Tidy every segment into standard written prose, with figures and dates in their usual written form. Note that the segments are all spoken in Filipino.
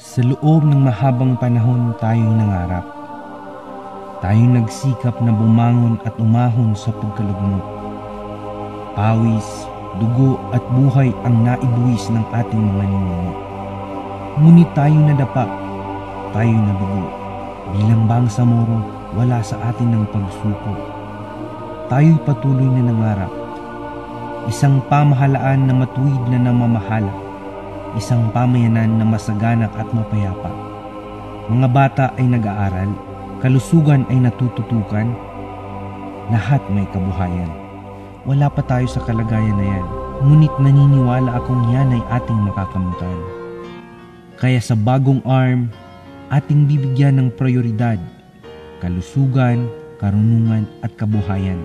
Sa loob ng mahabang panahon tayong nangarap. Tayong nagsikap na bumangon at umahon sa pagkalugmok. Pawis, dugo at buhay ang naibuwis ng ating mga ninuno. Ngunit tayo nadapa, tayo nabigo. Bilang Bangsamoro, wala sa atin ng pagsuko. Tayo'y patuloy na nangarap. Isang pamahalaan na matuwid na namamahala. Isang pamayanan na masagana at mapayapa. Mga bata ay nag-aaral, kalusugan ay natututukan, lahat may kabuhayan. Wala pa tayo sa kalagayan na yan, ngunit naniniwala akong yan ay ating makakamutan. Kaya sa bagong ARM, ating bibigyan ng prioridad, kalusugan, karunungan at kabuhayan.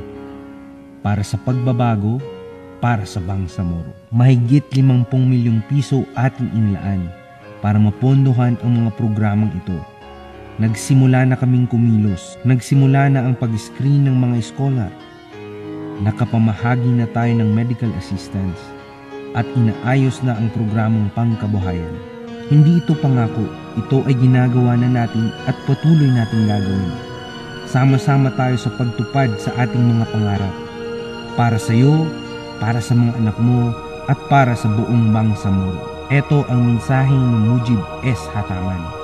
Para sa pagbabago, para sa Bangsamoro. Mahigit 50 milyong piso ating inilaan para mapondohan ang mga programang ito. Nagsimula na kaming kumilos, nagsimula na ang pag-screen ng mga scholar. Nakapamahagi na tayo ng medical assistance at inaayos na ang programang pangkabuhayan. Hindi ito pangako, ito ay ginagawa na natin at patuloy nating gagawin. Sama-sama tayo sa pagtupad sa ating mga pangarap. Para sa iyo, para sa mga anak mo, at para sa buong Bangsamoro. Ito ang mensaheng ni Mujib S. Hatangan.